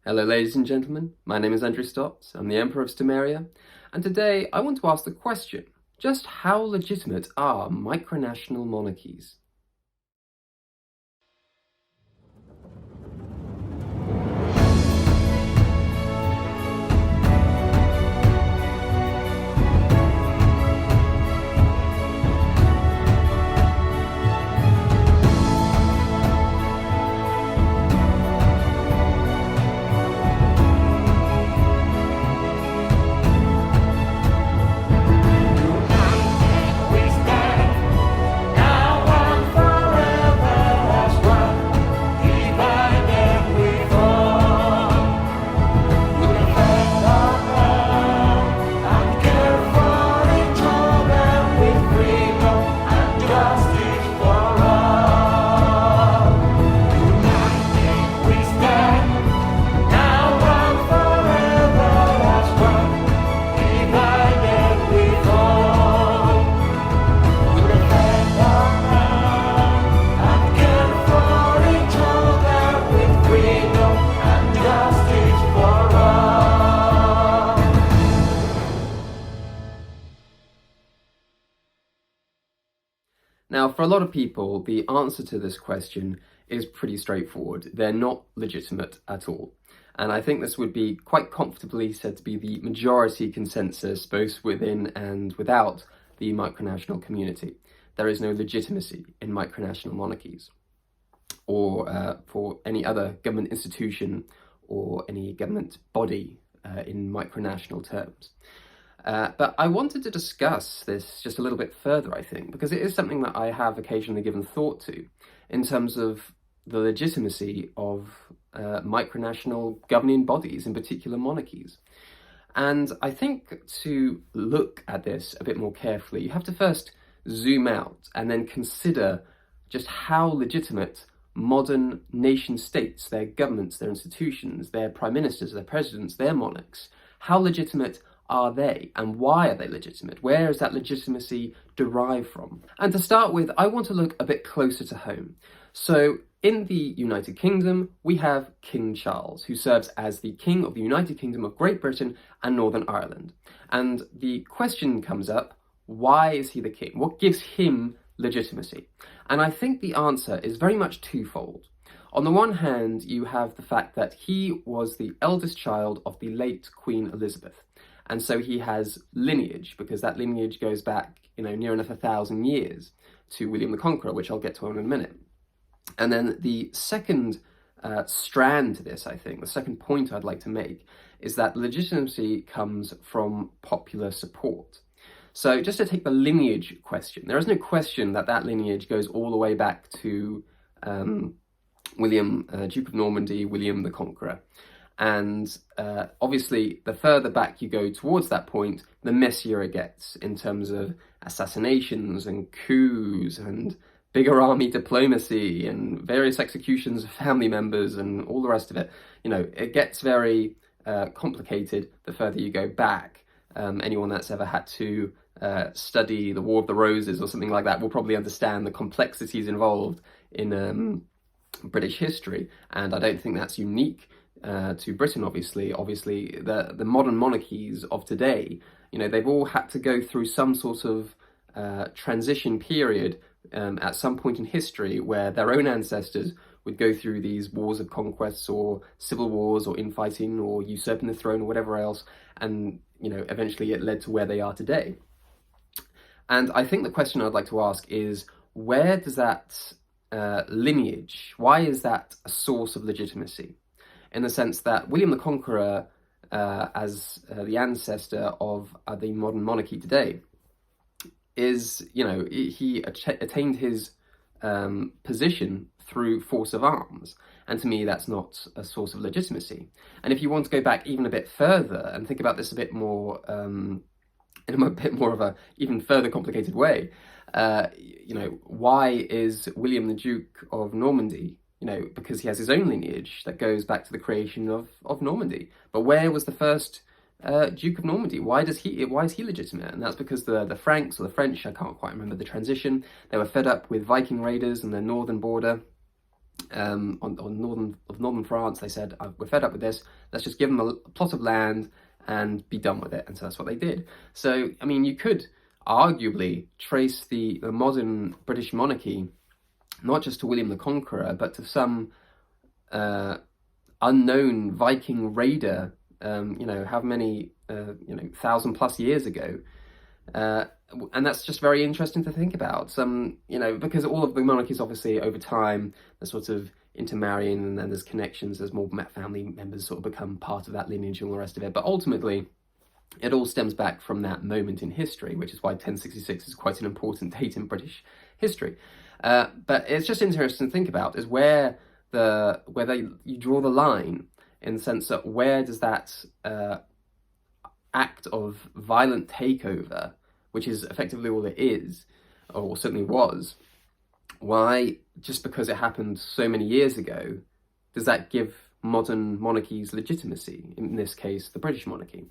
Hello ladies and gentlemen, my name is Andrew Stotts, I'm the Emperor of Stomaria, and today I want to ask the question, just how legitimate are micronational monarchies? Now, for a lot of people, the answer to this question is pretty straightforward. They're not legitimate at all. And I think this would be quite comfortably said to be the majority consensus, both within and without the micronational community. There is no legitimacy in micronational monarchies, or for any other government institution or any government body in micronational terms. But I wanted to discuss this just a little bit further, I think, because it is something that I have occasionally given thought to in terms of the legitimacy of micronational governing bodies, in particular monarchies. And I think to look at this a bit more carefully, you have to first zoom out and then consider just how legitimate modern nation states, their governments, their institutions, their prime ministers, their presidents, their monarchs, how legitimate are they, and why are they legitimate? Where is that legitimacy derived from? And to start with, I want to look a bit closer to home. So in the United Kingdom, we have King Charles, who serves as the King of the United Kingdom of Great Britain and Northern Ireland. And the question comes up, why is he the king? What gives him legitimacy? And I think the answer is very much twofold. On the one hand, you have the fact that he was the eldest child of the late Queen Elizabeth. And so he has lineage, because that lineage goes back, near enough 1,000 years to William the Conqueror, which I'll get to in a minute. And then the second strand to this, I think, the second point I'd like to make, is that legitimacy comes from popular support. So just to take the lineage question, there is no question that that lineage goes all the way back to William, Duke of Normandy, William the Conqueror. And obviously, the further back you go towards that point, the messier it gets in terms of assassinations and coups and bigger army diplomacy and various executions of family members and all the rest of it. It gets very complicated the further you go back. Anyone that's ever had to study the War of the Roses or something like that will probably understand the complexities involved in British history. And I don't think that's unique to Britain, obviously. Obviously, the modern monarchies of today, they've all had to go through some sort of transition period at some point in history where their own ancestors would go through these wars of conquests or civil wars or infighting or usurping the throne or whatever else, and eventually it led to where they are today. And I think the question I'd like to ask is, where does that lineage, why is that a source of legitimacy? In the sense that William the Conqueror, as the ancestor of the modern monarchy today, is, he attained his position through force of arms. And to me, that's not a source of legitimacy. And if you want to go back even a bit further and think about this a bit more, in a bit more of a even further complicated way, why is William the Duke of Normandy? Because he has his own lineage that goes back to the creation of Normandy. But where was the first Duke of Normandy? Why is he legitimate? And that's because the Franks or the French, I can't quite remember the transition, they were fed up with Viking raiders and their northern border, northern France. They said, we're fed up with this, let's just give them a plot of land and be done with it. And so that's what they did. So, I mean, you could arguably trace the modern British monarchy not just to William the Conqueror, but to some unknown Viking raider, how many, 1,000+ years ago. And that's just very interesting to think about. Because all of the monarchies, obviously, over time, they're sort of intermarrying, and then there's connections as more family members sort of become part of that lineage and all the rest of it. But ultimately, it all stems back from that moment in history, which is why 1066 is quite an important date in British history. But it's just interesting to think about is where you draw the line, in the sense that where does that act of violent takeover, which is effectively all it is, or certainly was, why, just because it happened so many years ago, does that give modern monarchies legitimacy, in this case, the British monarchy?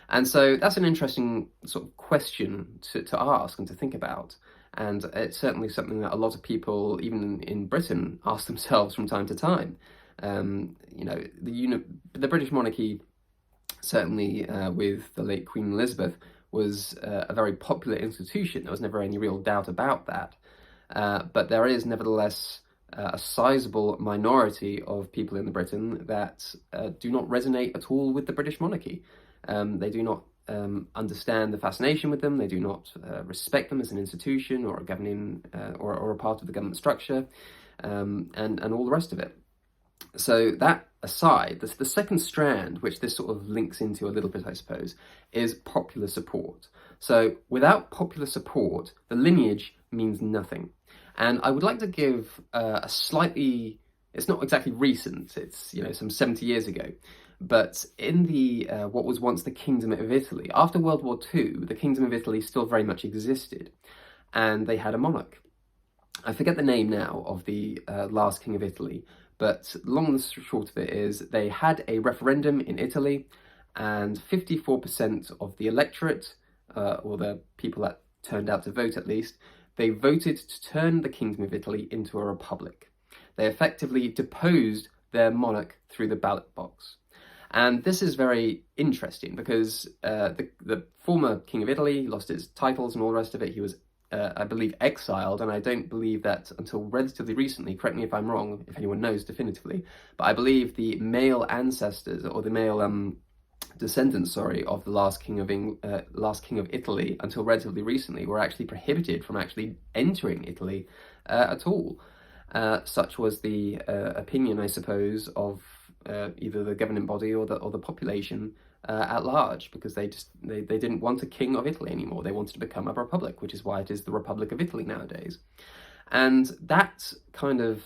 And so that's an interesting sort of question to ask and to think about. And it's certainly something that a lot of people, even in Britain, ask themselves from time to time. The British monarchy, certainly with the late Queen Elizabeth, was a very popular institution. There was never any real doubt about that. But there is nevertheless a sizable minority of people in Britain that do not resonate at all with the British monarchy. They do not understand the fascination with them. They do not respect them as an institution or a governing or a part of the government structure, and all the rest of it. So that aside, the second strand, which this sort of links into a little bit, I suppose, is popular support. So without popular support, the lineage means nothing. And I would like to give a slightly, it's not exactly recent, it's some 70 years ago, but in the what was once the Kingdom of Italy, after World War II, the Kingdom of Italy still very much existed, and they had a monarch. I forget the name now of the last King of Italy, but long and short of it is they had a referendum in Italy, and 54% of the electorate, or the people that turned out to vote at least, they voted to turn the Kingdom of Italy into a republic. They effectively deposed their monarch through the ballot box. And this is very interesting because the former King of Italy lost his titles and all the rest of it. He was, I believe, exiled, and I don't believe that until relatively recently, correct me if I'm wrong, if anyone knows definitively, but I believe the male ancestors, or the male descendants, of the last king of Italy until relatively recently were actually prohibited from actually entering Italy at all. Such was the opinion, I suppose, of either the governing body or the population at large, because they didn't want a king of Italy anymore. They wanted to become a republic, which is why it is the Republic of Italy nowadays. And that kind of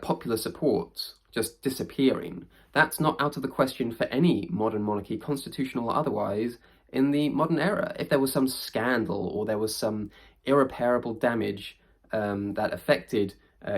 popular support just disappearing, that's not out of the question for any modern monarchy, constitutional or otherwise, in the modern era. If there was some scandal or there was some irreparable damage that affected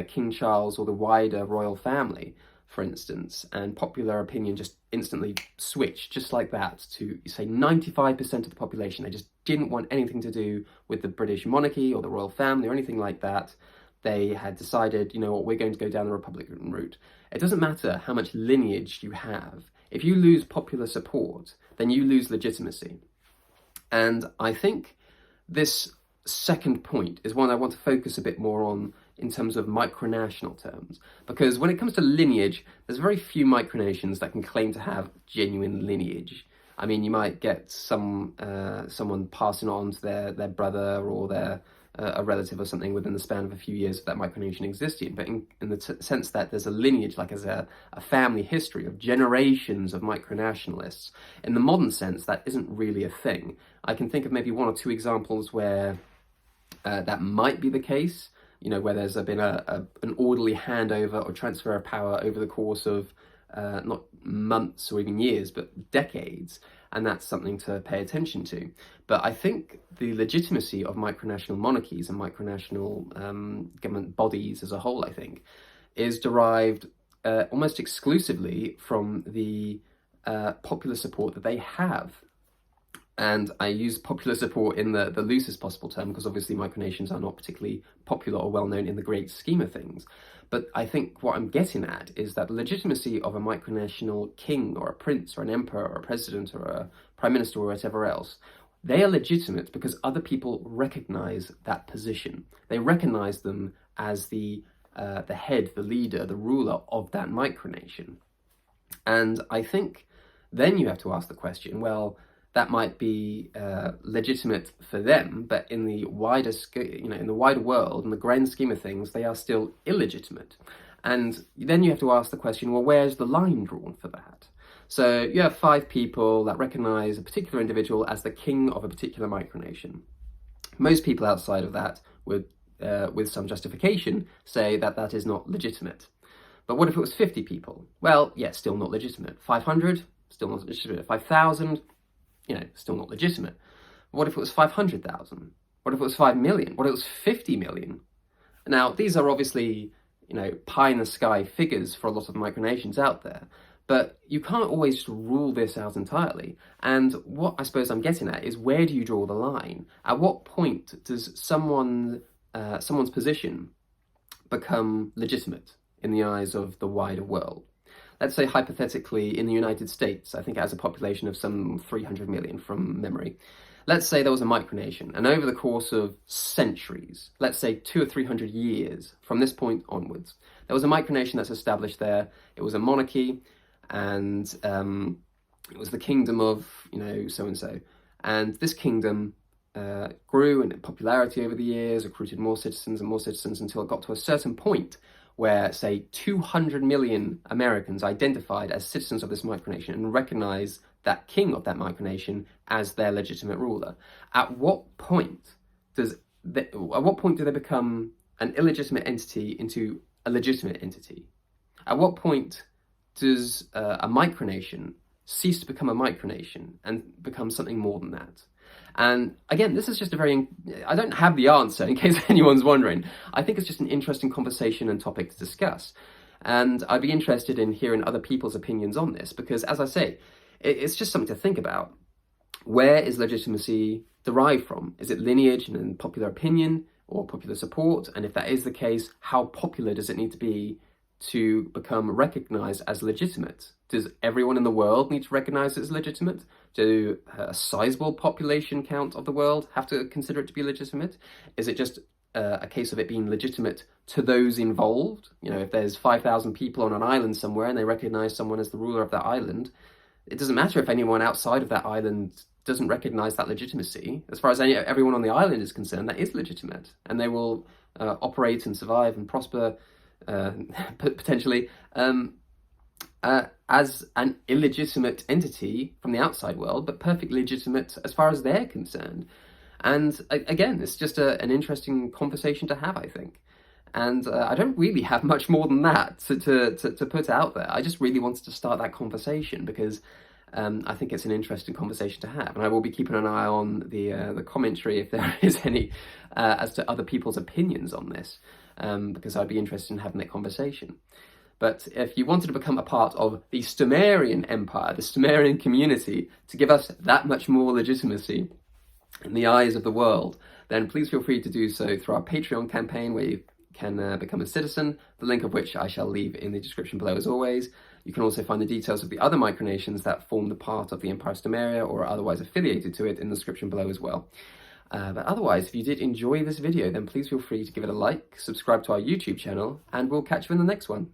King Charles or the wider royal family, for instance, and popular opinion just instantly switched, just like that, to, say, 95% of the population. They just didn't want anything to do with the British monarchy or the royal family or anything like that. They had decided, you know what, we're going to go down the Republican route. It doesn't matter how much lineage you have. If you lose popular support, then you lose legitimacy. And I think this second point is one I want to focus a bit more on in terms of micronational terms, because when it comes to lineage, there's very few micronations that can claim to have genuine lineage. I mean, you might get someone passing on to their brother or their a relative or something within the span of a few years of that micronation existing, but in the sense that there's a lineage, like as a family history of generations of micronationalists, in the modern sense, that isn't really a thing. I can think of maybe one or two examples where that might be the case, where there's been an orderly handover or transfer of power over the course of not months or even years, but decades, and that's something to pay attention to. But I think the legitimacy of micronational monarchies and micronational government bodies as a whole, I think, is derived almost exclusively from the popular support that they have. And I use popular support in the loosest possible term, because obviously micronations are not particularly popular or well-known in the great scheme of things. But I think what I'm getting at is that the legitimacy of a micronational king or a prince or an emperor or a president or a prime minister or whatever else, they are legitimate because other people recognize that position. They recognize them as the head, the leader, the ruler of that micronation. And I think then you have to ask the question, well, that might be legitimate for them, but in the wider in the wider world, in the grand scheme of things, they are still illegitimate. And then you have to ask the question, well, where's the line drawn for that? So you have 5 people that recognize a particular individual as the king of a particular micronation. Most people outside of that would, with some justification, say that that is not legitimate. But what if it was 50 people? Well, yeah, still not legitimate. 500, still not legitimate. 5,000, still not legitimate. What if it was 500,000? What if it was 5 million? What if it was 50 million? Now, these are obviously, pie in the sky figures for a lot of micronations out there, but you can't always rule this out entirely. And what I suppose I'm getting at is, where do you draw the line? At what point does someone's position become legitimate in the eyes of the wider world? Let's say hypothetically in the United States, I think it has a population of some 300 million from memory. Let's say there was a micronation, and over the course of centuries, let's say 200 or 300 years from this point onwards, there was a micronation that's established there. It was a monarchy, and it was the kingdom of, so-and-so. And this kingdom grew in popularity over the years, recruited more citizens and more citizens until it got to a certain point where, say, 200 million Americans identified as citizens of this micronation and recognize that king of that micronation as their legitimate ruler. At what point do they become an illegitimate entity into a legitimate entity? At what point does a micronation cease to become a micronation and become something more than that? And again, this is just I don't have the answer in case anyone's wondering. I think it's just an interesting conversation and topic to discuss. And I'd be interested in hearing other people's opinions on this, because as I say, it's just something to think about. Where is legitimacy derived from? Is it lineage and popular opinion or popular support? And if that is the case, how popular does it need to be to become recognized as legitimate? Does everyone in the world need to recognize it as legitimate? Do a sizable population count of the world have to consider it to be legitimate? Is it just a case of it being legitimate to those involved? If there's 5,000 people on an island somewhere and they recognize someone as the ruler of that island, it doesn't matter if anyone outside of that island doesn't recognize that legitimacy. As far as everyone on the island is concerned, that is legitimate, and they will operate and survive and prosper potentially as an illegitimate entity from the outside world, but perfectly legitimate as far as they're concerned. And again, it's just an interesting conversation to have, I think. And I don't really have much more than that to put out there. I just really wanted to start that conversation because I think it's an interesting conversation to have. And I will be keeping an eye on the commentary if there is any as to other people's opinions on this, because I'd be interested in having that conversation. But if you wanted to become a part of the Stomarian Empire, the Stomarian community, to give us that much more legitimacy in the eyes of the world, then please feel free to do so through our Patreon campaign, where you can become a citizen, the link of which I shall leave in the description below as always. You can also find the details of the other micronations that form the part of the Empire of Stomaria or are otherwise affiliated to it in the description below as well. But otherwise, if you did enjoy this video, then please feel free to give it a like, subscribe to our YouTube channel, and we'll catch you in the next one.